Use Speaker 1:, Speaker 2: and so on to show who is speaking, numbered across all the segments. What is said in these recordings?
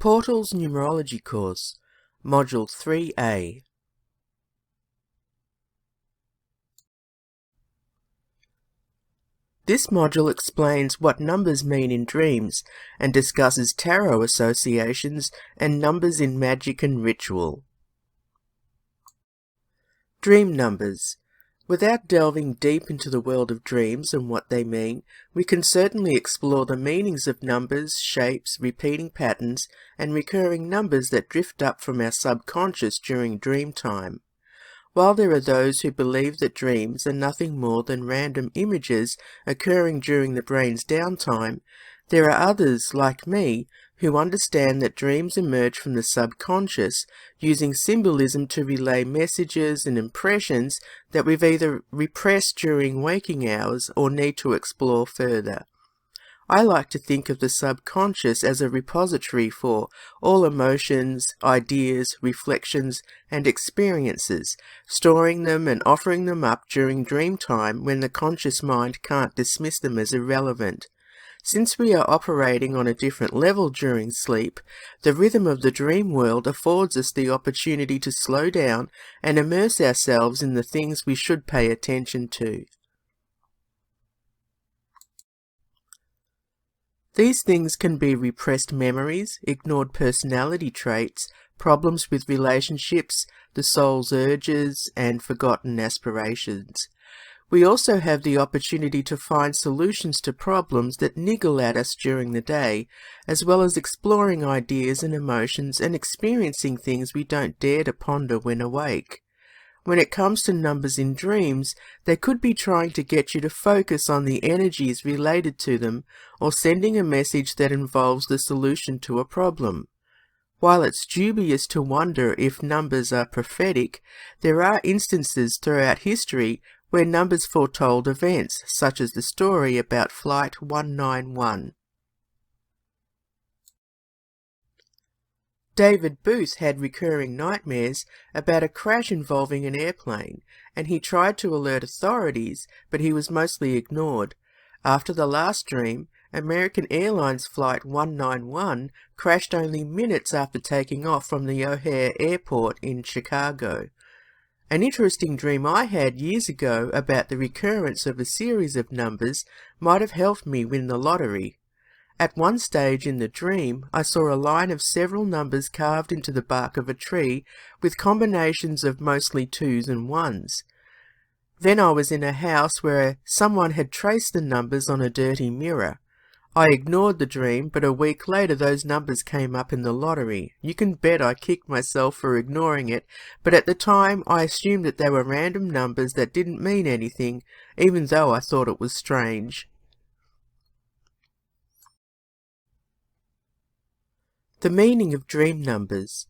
Speaker 1: Portals Numerology course, Module 3A. This module explains what numbers mean in dreams and discusses tarot associations and numbers in magic and ritual. Dream numbers. Without delving deep into the world of dreams and what they mean, we can certainly explore the meanings of numbers, shapes, repeating patterns, and recurring numbers that drift up from our subconscious during dream time. While there are those who believe that dreams are nothing more than random images occurring during the brain's downtime, there are others, like me, who understand that dreams emerge from the subconscious, using symbolism to relay messages and impressions that we've either repressed during waking hours or need to explore further. I like to think of the subconscious as a repository for all emotions, ideas, reflections, and experiences, storing them and offering them up during dream time when the conscious mind can't dismiss them as irrelevant. Since we are operating on a different level during sleep, the rhythm of the dream world affords us the opportunity to slow down and immerse ourselves in the things we should pay attention to. These things can be repressed memories, ignored personality traits, problems with relationships, the soul's urges, and forgotten aspirations. We also have the opportunity to find solutions to problems that niggle at us during the day, as well as exploring ideas and emotions and experiencing things we don't dare to ponder when awake. When it comes to numbers in dreams, they could be trying to get you to focus on the energies related to them, or sending a message that involves the solution to a problem. While it's dubious to wonder if numbers are prophetic, there are instances throughout history where numbers foretold events, such as the story about Flight 191. David Booth had recurring nightmares about a crash involving an airplane, and he tried to alert authorities, but he was mostly ignored. After the last dream, American Airlines Flight 191 crashed only minutes after taking off from the O'Hare Airport in Chicago. An interesting dream I had years ago about the recurrence of a series of numbers might have helped me win the lottery. At one stage in the dream, I saw a line of several numbers carved into the bark of a tree with combinations of mostly 2s and 1s. Then I was in a house where someone had traced the numbers on a dirty mirror. I ignored the dream, but a week later those numbers came up in the lottery. You can bet I kicked myself for ignoring it, but at the time I assumed that they were random numbers that didn't mean anything, even though I thought it was strange. The meaning of dream numbers.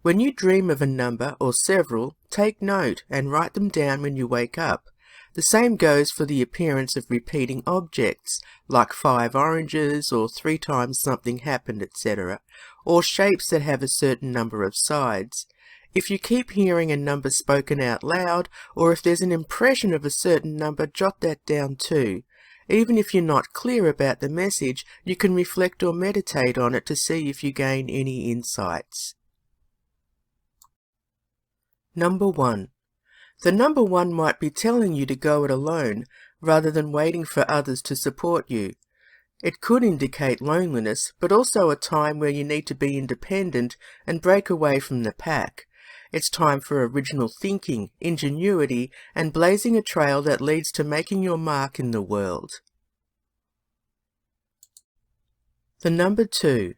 Speaker 1: When you dream of a number or several, take note and write them down when you wake up. The same goes for the appearance of repeating objects, like 5 oranges or 3 times something happened, etc., or shapes that have a certain number of sides. If you keep hearing a number spoken out loud, or if there's an impression of a certain number, jot that down too. Even if you're not clear about the message, you can reflect or meditate on it to see if you gain any insights. Number 1. The number 1 might be telling you to go it alone, rather than waiting for others to support you. It could indicate loneliness, but also a time where you need to be independent and break away from the pack. It's time for original thinking, ingenuity, and blazing a trail that leads to making your mark in the world. The number 2.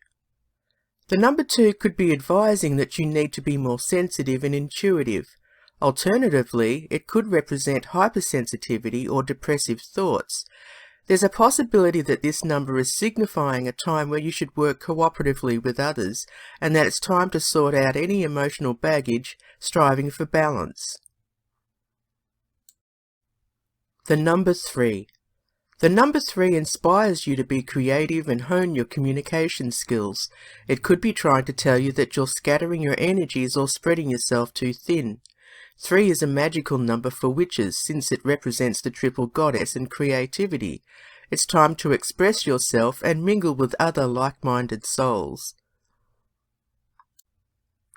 Speaker 1: The number 2 could be advising that you need to be more sensitive and intuitive. Alternatively, it could represent hypersensitivity or depressive thoughts. There's a possibility that this number is signifying a time where you should work cooperatively with others, and that it's time to sort out any emotional baggage, striving for balance. The number 3. The number 3 inspires you to be creative and hone your communication skills. It could be trying to tell you that you're scattering your energies or spreading yourself too thin. 3 is a magical number for witches, since it represents the triple goddess and creativity. It's time to express yourself and mingle with other like-minded souls.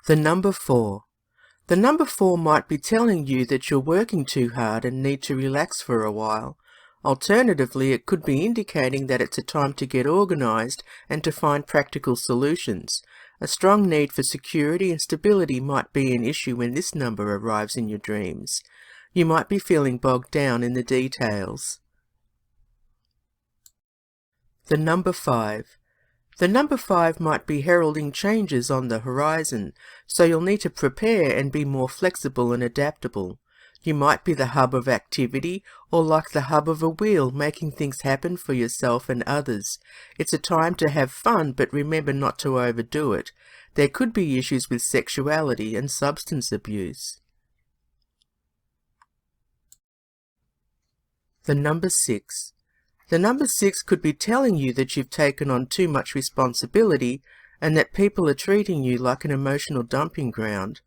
Speaker 1: The number 4. The number 4 might be telling you that you're working too hard and need to relax for a while. Alternatively, it could be indicating that it's a time to get organised and to find practical solutions. A strong need for security and stability might be an issue when this number arrives in your dreams. You might be feeling bogged down in the details. The number 5. The number 5 might be heralding changes on the horizon, so you'll need to prepare and be more flexible and adaptable. You might be the hub of activity, or like the hub of a wheel, making things happen for yourself and others. It's a time to have fun, but remember not to overdo it. There could be issues with sexuality and substance abuse. The number 6. The number 6 could be telling you that you've taken on too much responsibility and that people are treating you like an emotional dumping ground.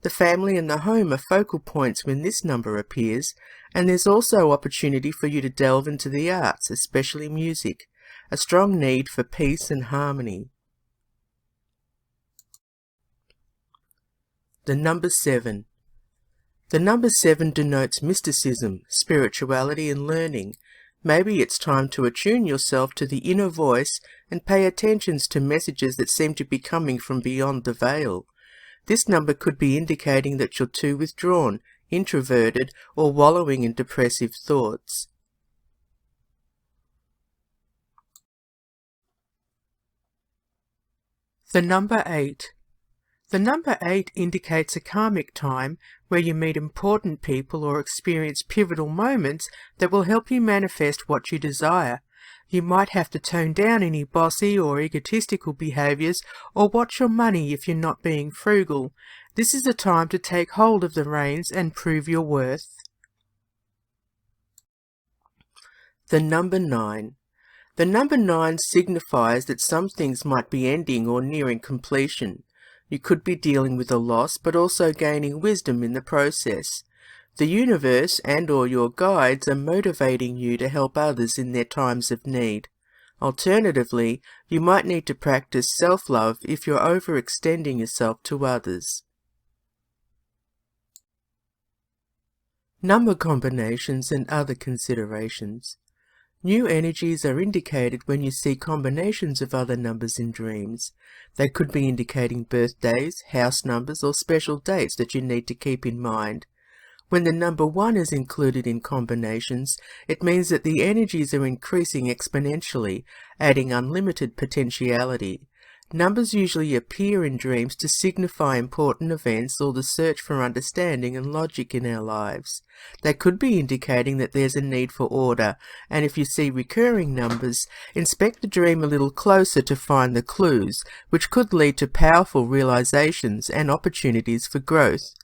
Speaker 1: The family and the home are focal points when this number appears, and there's also opportunity for you to delve into the arts, especially music. A strong need for peace and harmony. The number 7. The number 7 denotes mysticism, spirituality and learning. Maybe it's time to attune yourself to the inner voice and pay attention to messages that seem to be coming from beyond the veil. This number could be indicating that you're too withdrawn, introverted, or wallowing in depressive thoughts. The number 8. The number 8 indicates a karmic time where you meet important people or experience pivotal moments that will help you manifest what you desire. You might have to tone down any bossy or egotistical behaviours or watch your money if you're not being frugal. This is a time to take hold of the reins and prove your worth. The number 9. The number 9 signifies that some things might be ending or nearing completion. You could be dealing with a loss, but also gaining wisdom in the process. The universe and/or your guides are motivating you to help others in their times of need. Alternatively, you might need to practice self-love if you're overextending yourself to others. Number combinations and other considerations. New energies are indicated when you see combinations of other numbers in dreams. They could be indicating birthdays, house numbers, or special dates that you need to keep in mind. When the number 1 is included in combinations, it means that the energies are increasing exponentially, adding unlimited potentiality. Numbers usually appear in dreams to signify important events or the search for understanding and logic in our lives. They could be indicating that there's a need for order, and if you see recurring numbers, inspect the dream a little closer to find the clues, which could lead to powerful realizations and opportunities for growth.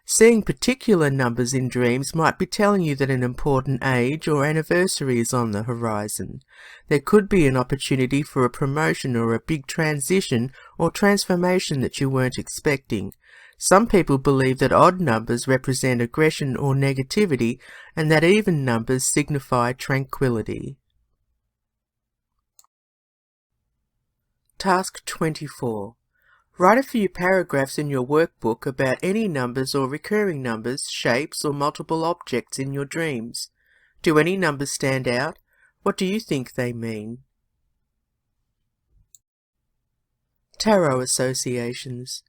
Speaker 1: Seeing particular numbers in dreams might be telling you that an important age or anniversary is on the horizon. There could be an opportunity for a promotion or a big transition or transformation that you weren't expecting. Some people believe that odd numbers represent aggression or negativity, and that even numbers signify tranquility. Task 24. Write a few paragraphs in your workbook about any numbers or recurring numbers, shapes, or multiple objects in your dreams. Do any numbers stand out? What do you think they mean? Tarot associations.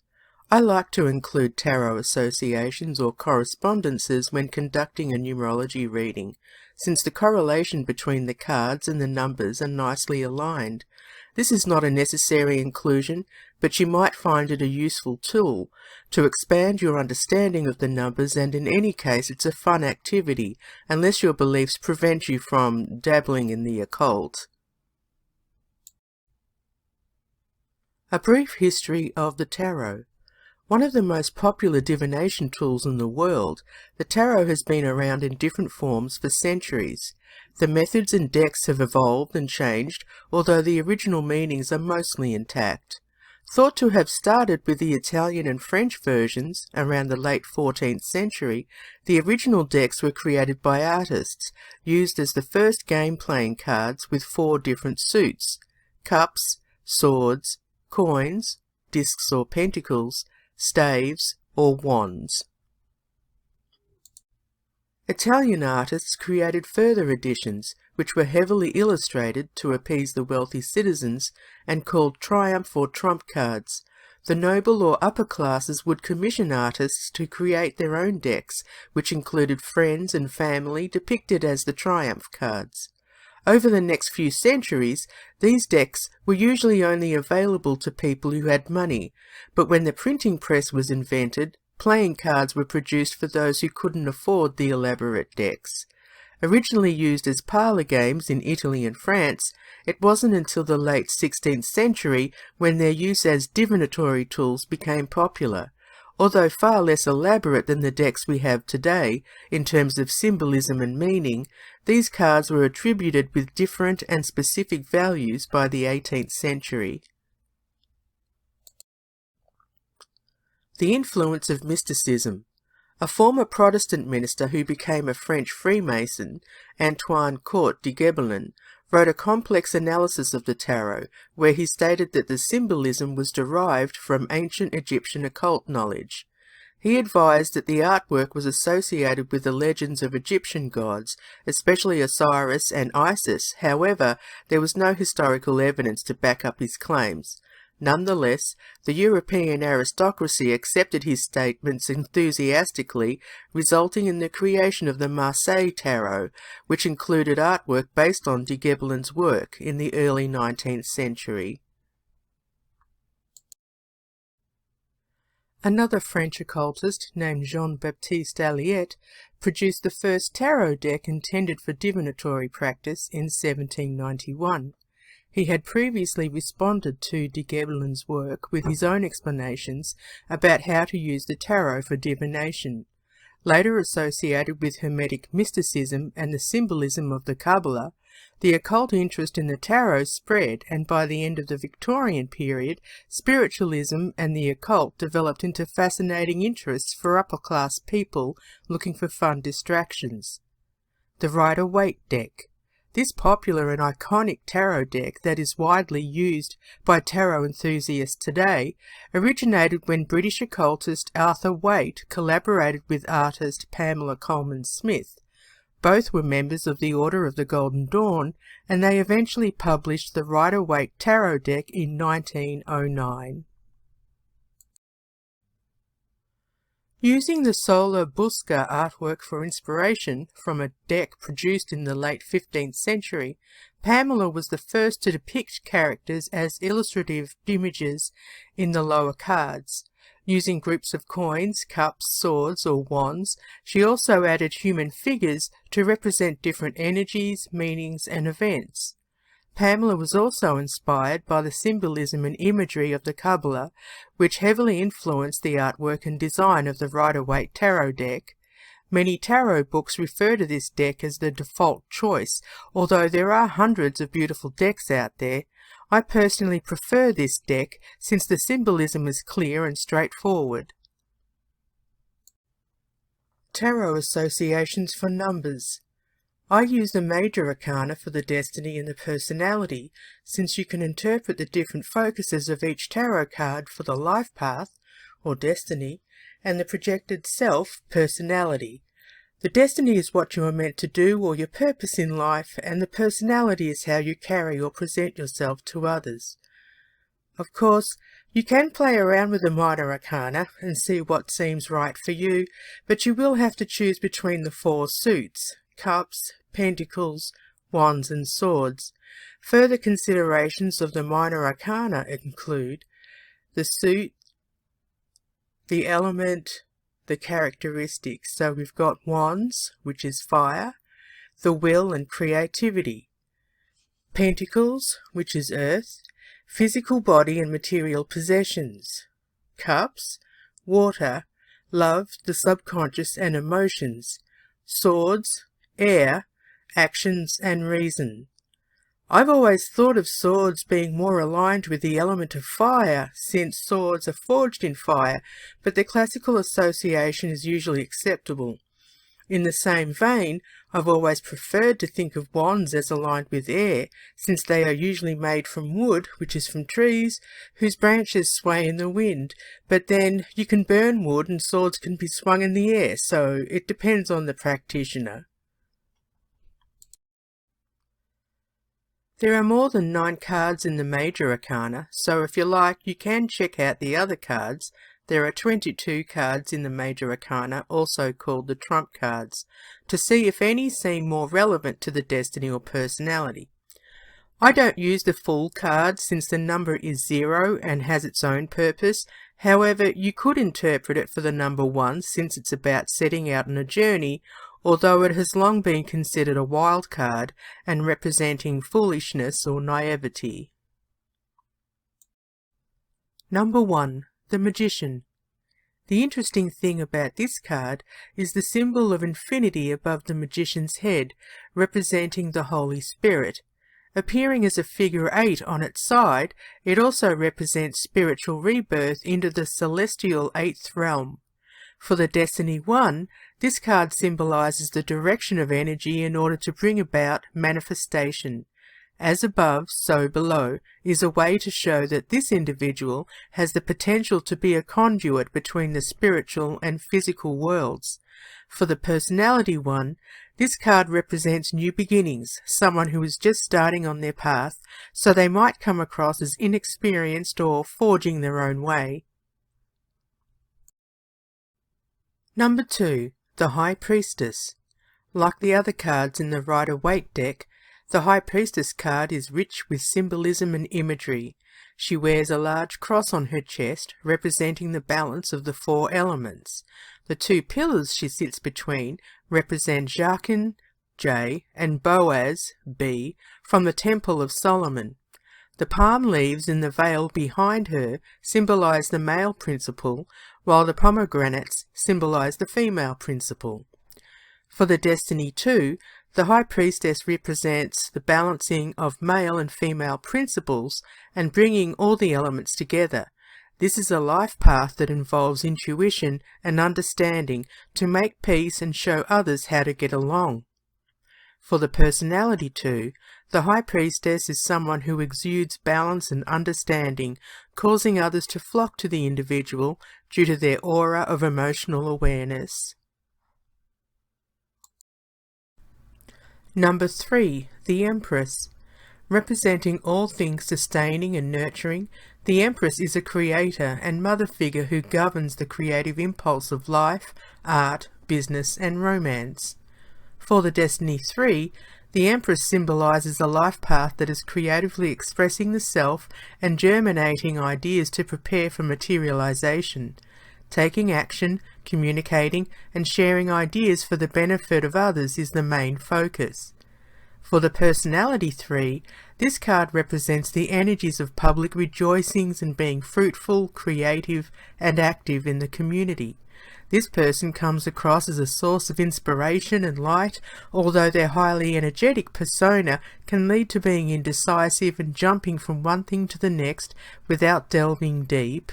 Speaker 1: I like to include tarot associations or correspondences when conducting a numerology reading, since the correlation between the cards and the numbers are nicely aligned. This is not a necessary inclusion, but you might find it a useful tool to expand your understanding of the numbers, and in any case it's a fun activity, unless your beliefs prevent you from dabbling in the occult. A brief history of the tarot. One of the most popular divination tools in the world, the tarot has been around in different forms for centuries. The methods and decks have evolved and changed, although the original meanings are mostly intact. Thought to have started with the Italian and French versions around the late 14th century, the original decks were created by artists, used as the first game-playing cards with 4 different suits: cups, swords, coins, discs or pentacles, staves, or wands. Italian artists created further editions, which were heavily illustrated to appease the wealthy citizens and called triumph or trump cards. The noble or upper classes would commission artists to create their own decks, which included friends and family depicted as the triumph cards. Over the next few centuries, these decks were usually only available to people who had money, but when the printing press was invented, playing cards were produced for those who couldn't afford the elaborate decks. Originally used as parlour games in Italy and France, it wasn't until the late 16th century when their use as divinatory tools became popular. Although far less elaborate than the decks we have today, in terms of symbolism and meaning, these cards were attributed with different and specific values by the 18th century. The influence of mysticism. A former Protestant minister who became a French Freemason, Antoine Court de Gebelin, wrote a complex analysis of the tarot, where he stated that the symbolism was derived from ancient Egyptian occult knowledge. He advised that the artwork was associated with the legends of Egyptian gods, especially Osiris and Isis. However, there was no historical evidence to back up his claims. Nonetheless, the European aristocracy accepted his statements enthusiastically, resulting in the creation of the Marseille Tarot, which included artwork based on de Gebelin's work in the early 19th century. Another French occultist named Jean-Baptiste Alliette produced the first tarot deck intended for divinatory practice in 1791. He had previously responded to de Gebelin's work with his own explanations about how to use the tarot for divination. Later associated with Hermetic mysticism and the symbolism of the Kabbalah, the occult interest in the tarot spread, and by the end of the Victorian period, spiritualism and the occult developed into fascinating interests for upper-class people looking for fun distractions. The Rider-Waite deck. This popular and iconic tarot deck that is widely used by tarot enthusiasts today originated when British occultist Arthur Waite collaborated with artist Pamela Colman Smith. Both were members of the Order of the Golden Dawn, and they eventually published the Rider-Waite tarot deck in 1909. Using the Sola Busca artwork for inspiration from a deck produced in the late 15th century, Pamela was the first to depict characters as illustrative images in the lower cards. Using groups of coins, cups, swords, or wands, she also added human figures to represent different energies, meanings, and events. Pamela was also inspired by the symbolism and imagery of the Kabbalah, which heavily influenced the artwork and design of the Rider-Waite tarot deck. Many tarot books refer to this deck as the default choice, although there are hundreds of beautiful decks out there. I personally prefer this deck since the symbolism is clear and straightforward. Tarot associations for numbers. I use the major arcana for the destiny and the personality, since you can interpret the different focuses of each tarot card for the life path, or destiny, and the projected self, personality. The destiny is what you are meant to do or your purpose in life, and the personality is how you carry or present yourself to others. Of course, you can play around with the minor arcana and see what seems right for you, but you will have to choose between the four suits: cups, pentacles, wands and swords. Further considerations of the minor arcana include the suit, the element, the characteristics. So we've got wands, which is fire, the will and creativity. Pentacles, which is earth, physical body and material possessions. Cups, water, love, the subconscious and emotions. Swords, air, actions and reason. I've always thought of swords being more aligned with the element of fire, since swords are forged in fire, but the classical association is usually acceptable. In the same vein, I've always preferred to think of wands as aligned with air, since they are usually made from wood, which is from trees, whose branches sway in the wind. But then, you can burn wood and swords can be swung in the air, so it depends on the practitioner. There are more than 9 cards in the major arcana, so if you like, you can check out the other cards. There are 22 cards in the major arcana, also called the trump cards, to see if any seem more relevant to the destiny or personality. I don't use the full card since the number is 0 and has its own purpose. However, you could interpret it for the number 1 since it's about setting out on a journey, although it has long been considered a wild card and representing foolishness or naivety. Number 1. The Magician. The interesting thing about this card is the symbol of infinity above the magician's head, representing the Holy Spirit. Appearing as a figure 8 on its side, it also represents spiritual rebirth into the celestial 8th realm. For the Destiny 1, this card symbolizes the direction of energy in order to bring about manifestation. As above, so below is a way to show that this individual has the potential to be a conduit between the spiritual and physical worlds. For the Personality 1, this card represents new beginnings, someone who is just starting on their path, so they might come across as inexperienced or forging their own way. Number 2. The High Priestess. Like the other cards in the Rider-Waite deck, the High Priestess card is rich with symbolism and imagery. She wears a large cross on her chest, representing the balance of the 4 elements. The 2 pillars she sits between represent Jachin, J, and Boaz, B, from the Temple of Solomon. The palm leaves in the veil behind her symbolize the male principle, while the pomegranates symbolize the female principle. For the Destiny 2, the High Priestess represents the balancing of male and female principles and bringing all the elements together. This is a life path that involves intuition and understanding to make peace and show others how to get along. For the Personality 2, the High Priestess is someone who exudes balance and understanding, causing others to flock to the individual due to their aura of emotional awareness. Number 3. The Empress. Representing all things sustaining and nurturing, the Empress is a creator and mother figure who governs the creative impulse of life, art, business, and romance. For the Destiny 3, the Empress symbolizes a life path that is creatively expressing the self and germinating ideas to prepare for materialization. Taking action, communicating, and sharing ideas for the benefit of others is the main focus. For the Personality 3, this card represents the energies of public rejoicings and being fruitful, creative, and active in the community. This person comes across as a source of inspiration and light, although their highly energetic persona can lead to being indecisive and jumping from one thing to the next without delving deep.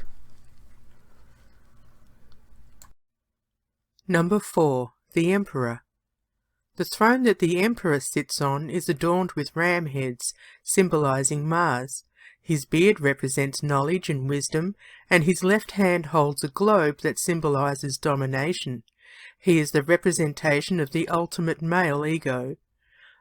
Speaker 1: Number 4. The Emperor. The throne that the Emperor sits on is adorned with ram heads, symbolizing Mars. His beard represents knowledge and wisdom, and his left hand holds a globe that symbolizes domination. He is the representation of the ultimate male ego.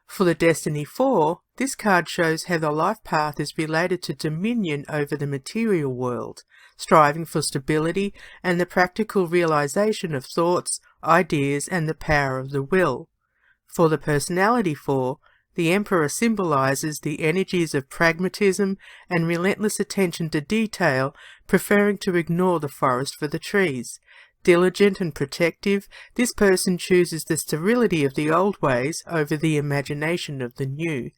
Speaker 1: For the Destiny 4, this card shows how the life path is related to dominion over the material world, striving for stability and the practical realization of thoughts, ideas, and the power of the will. For the Personality 4, the Emperor symbolizes the energies of pragmatism and relentless attention to detail, preferring to ignore the forest for the trees. Diligent and protective, this person chooses the sterility of the old ways over the imagination of the new.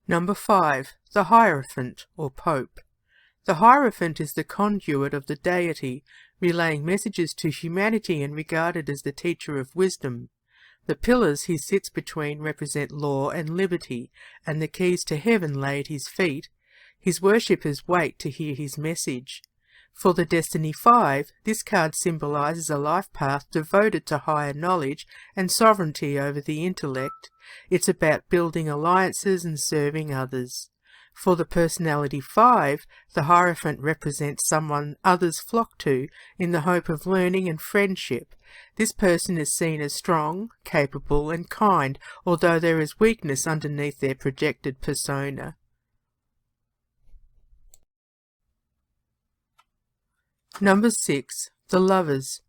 Speaker 1: Number 5. The Hierophant, or Pope. The Hierophant is the conduit of the deity, relaying messages to humanity and regarded as the teacher of wisdom. The pillars he sits between represent law and liberty, and the keys to heaven lay at his feet. His worshippers wait to hear his message. For the Destiny 5, this card symbolises a life path devoted to higher knowledge and sovereignty over the intellect. It's about building alliances and serving others. For the Personality 5, the Hierophant represents someone others flock to in the hope of learning and friendship. This person is seen as strong, capable and kind, although there is weakness underneath their projected persona. Number 6. The Lovers.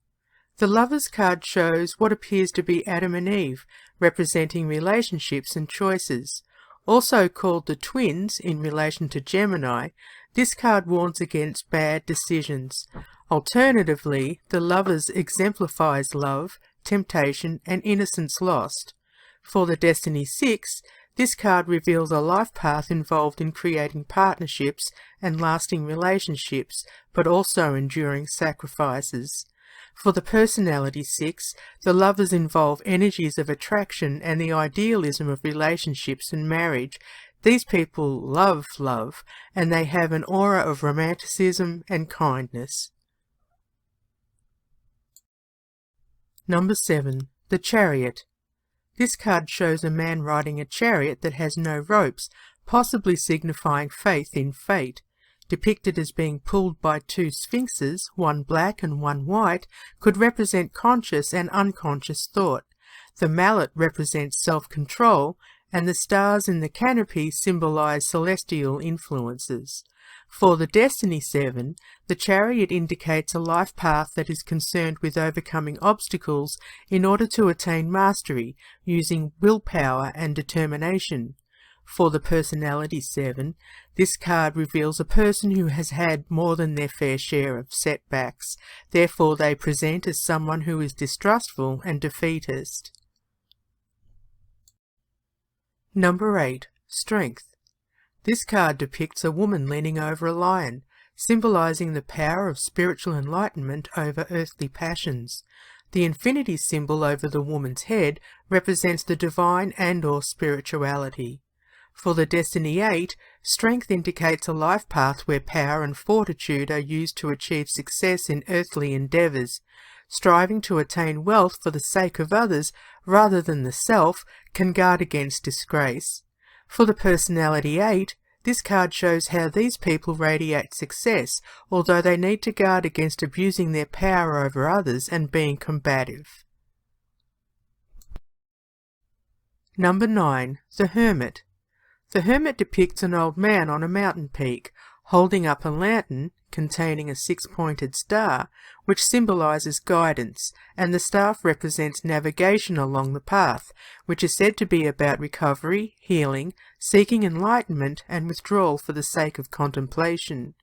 Speaker 1: The Lovers card shows what appears to be Adam and Eve, representing relationships and choices. Also called the Twins in relation to Gemini, this card warns against bad decisions. Alternatively, the Lovers exemplifies love, temptation and innocence lost. For the Destiny 6, this card reveals a life path involved in creating partnerships and lasting relationships, but also enduring sacrifices. For the Personality 6, the Lovers involve energies of attraction and the idealism of relationships and marriage. These people love love, and they have an aura of romanticism and kindness. Number 7. The Chariot. This card shows a man riding a chariot that has no ropes, possibly signifying faith in fate. Depicted as being pulled by two sphinxes, one black and one white, could represent conscious and unconscious thought. The mallet represents self-control, and the stars in the canopy symbolize celestial influences. For the Destiny 7, the chariot indicates a life path that is concerned with overcoming obstacles in order to attain mastery, using willpower and determination. For the Personality 7, this card reveals a person who has had more than their fair share of setbacks. Therefore they present as someone who is distrustful and defeatist. Number 8. Strength. This card depicts a woman leaning over a lion, symbolizing the power of spiritual enlightenment over earthly passions. The infinity symbol over the woman's head represents the divine and/or spirituality. For the Destiny 8, strength indicates a life path where power and fortitude are used to achieve success in earthly endeavours. Striving to attain wealth for the sake of others rather than the self can guard against disgrace. For the Personality 8, this card shows how these people radiate success, although they need to guard against abusing their power over others and being combative. Number 9. The Hermit. The Hermit depicts an old man on a mountain peak, holding up a lantern containing a six-pointed star, which symbolises guidance, and the staff represents navigation along the path, which is said to be about recovery, healing, seeking enlightenment, and withdrawal for the sake of contemplation.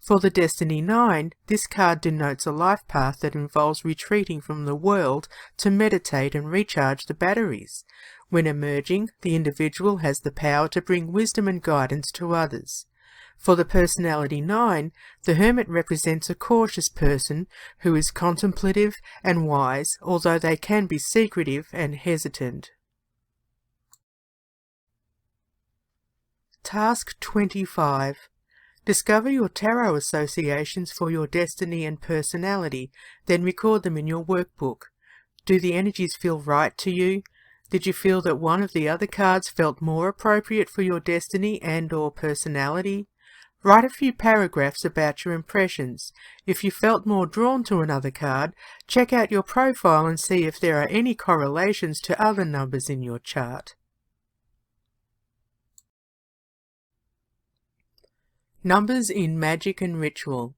Speaker 1: For the Destiny 9, this card denotes a life path that involves retreating from the world to meditate and recharge the batteries. When emerging, the individual has the power to bring wisdom and guidance to others. For the Personality 9, the Hermit represents a cautious person who is contemplative and wise, although they can be secretive and hesitant. Task 25. Discover your tarot associations for your destiny and personality, then record them in your workbook. Do the energies feel right to you? Did you feel that one of the other cards felt more appropriate for your destiny and/or personality? Write a few paragraphs about your impressions. If you felt more drawn to another card, check out your profile and see if there are any correlations to other numbers in your chart. Numbers in magic and ritual.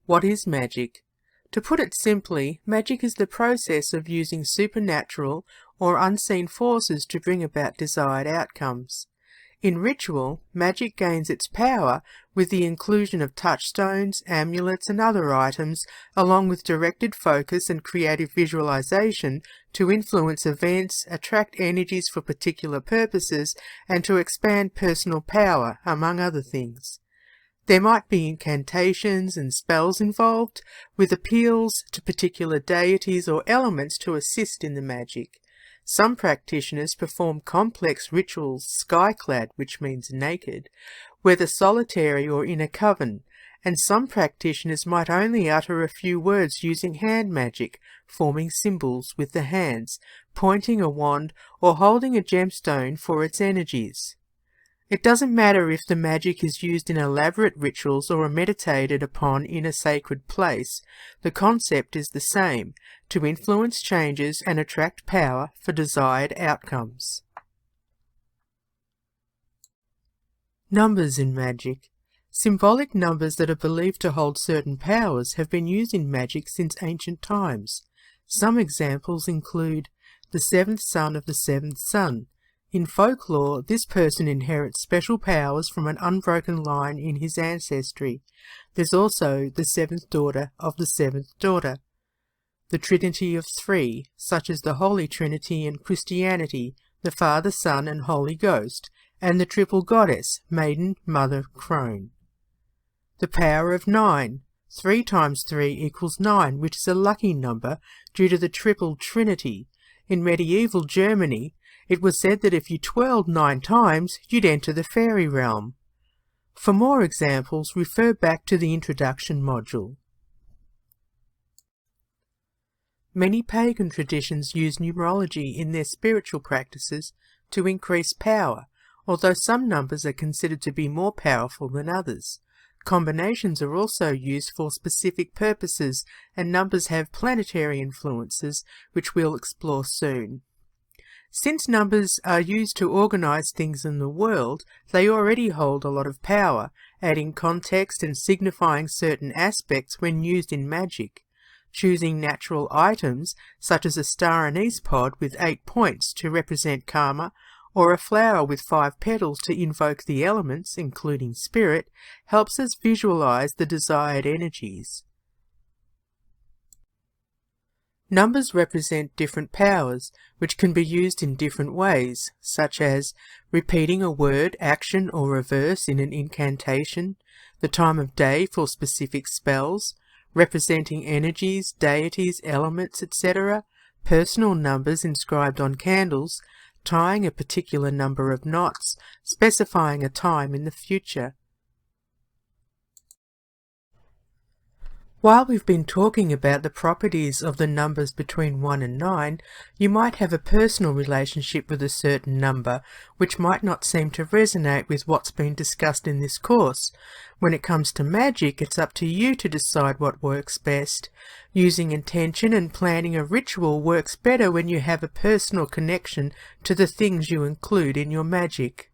Speaker 1: What is magic? To put it simply, magic is the process of using supernatural or unseen forces to bring about desired outcomes. In ritual, magic gains its power with the inclusion of touchstones, amulets and other items, along with directed focus and creative visualization to influence events, attract energies for particular purposes, and to expand personal power, among other things. There might be incantations and spells involved, with appeals to particular deities or elements to assist in the magic. Some practitioners perform complex rituals sky-clad, which means naked, whether solitary or in a coven, and some practitioners might only utter a few words using hand magic, forming symbols with the hands, pointing a wand, or holding a gemstone for its energies. It doesn't matter if the magic is used in elaborate rituals or meditated upon in a sacred place, the concept is the same, to influence changes and attract power for desired outcomes. Numbers in magic. Symbolic numbers that are believed to hold certain powers have been used in magic since ancient times. Some examples include the seventh son of the seventh sun. In folklore, this person inherits special powers from an unbroken line in his ancestry. There's also the seventh daughter of the seventh daughter. The Trinity of Three, such as the Holy Trinity in Christianity, the Father, Son and Holy Ghost, and the Triple Goddess, Maiden, Mother, Crone. The power of 9. 3 times 3 equals 9, which is a lucky number due to the Triple Trinity. In medieval Germany, it was said that if you twirled 9 times, you'd enter the fairy realm. For more examples, refer back to the introduction module. Many pagan traditions use numerology in their spiritual practices to increase power, although some numbers are considered to be more powerful than others. Combinations are also used for specific purposes, and numbers have planetary influences, which we'll explore soon. Since numbers are used to organize things in the world, they already hold a lot of power, adding context and signifying certain aspects when used in magic. Choosing natural items, such as a star anise pod with 8 points to represent karma, or a flower with 5 petals to invoke the elements, including spirit, helps us visualize the desired energies. Numbers represent different powers, which can be used in different ways, such as repeating a word, action, or reverse in an incantation, the time of day for specific spells, representing energies, deities, elements, etc., personal numbers inscribed on candles, tying a particular number of knots, specifying a time in the future. While we've been talking about the properties of the numbers between 1 and 9, you might have a personal relationship with a certain number, which might not seem to resonate with what's been discussed in this course. When it comes to magic, it's up to you to decide what works best. Using intention and planning a ritual works better when you have a personal connection to the things you include in your magic.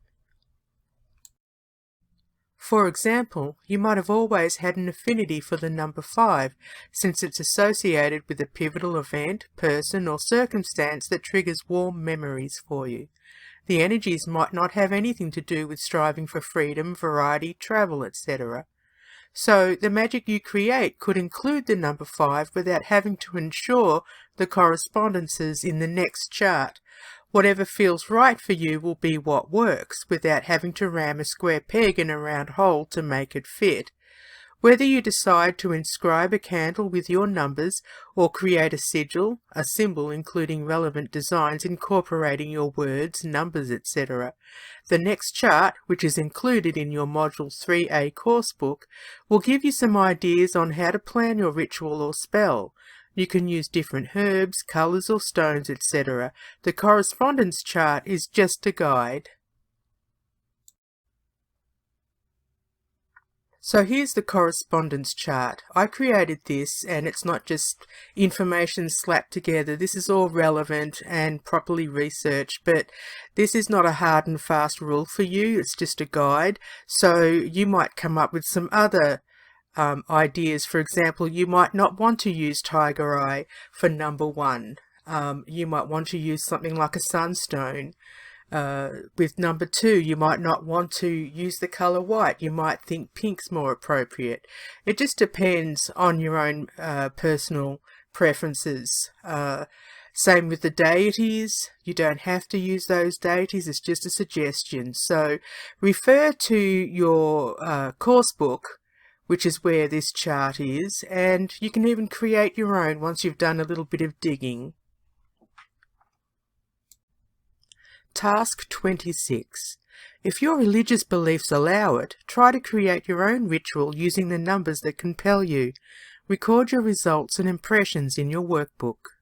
Speaker 1: For example, you might have always had an affinity for the number 5, since it's associated with a pivotal event, person, or circumstance that triggers warm memories for you. The energies might not have anything to do with striving for freedom, variety, travel, etc. So, the magic you create could include the number 5 without having to ensure the correspondences in the next chart. Whatever feels right for you will be what works, without having to ram a square peg in a round hole to make it fit. Whether you decide to inscribe a candle with your numbers, or create a sigil, a symbol including relevant designs incorporating your words, numbers, etc., the next chart, which is included in your Module 3A coursebook, will give you some ideas on how to plan your ritual or spell. You can use different herbs, colours or stones, etc. The correspondence chart is just a guide. So here's the correspondence chart. I created this, and it's not just information slapped together. This is all relevant and properly researched, but this is not a hard and fast rule for you. It's just a guide. So you might come up with some other ideas. For example, you might not want to use Tiger Eye for number 1. You might want to use something like a sunstone. With number 2, you might not want to use the colour white. You might think pink's more appropriate. It just depends on your own personal preferences. Same with the deities. You don't have to use those deities. It's just a suggestion. So refer to your course book, which is where this chart is, and you can even create your own once you've done a little bit of digging. Task 26. If your religious beliefs allow it, try to create your own ritual using the numbers that compel you. Record your results and impressions in your workbook.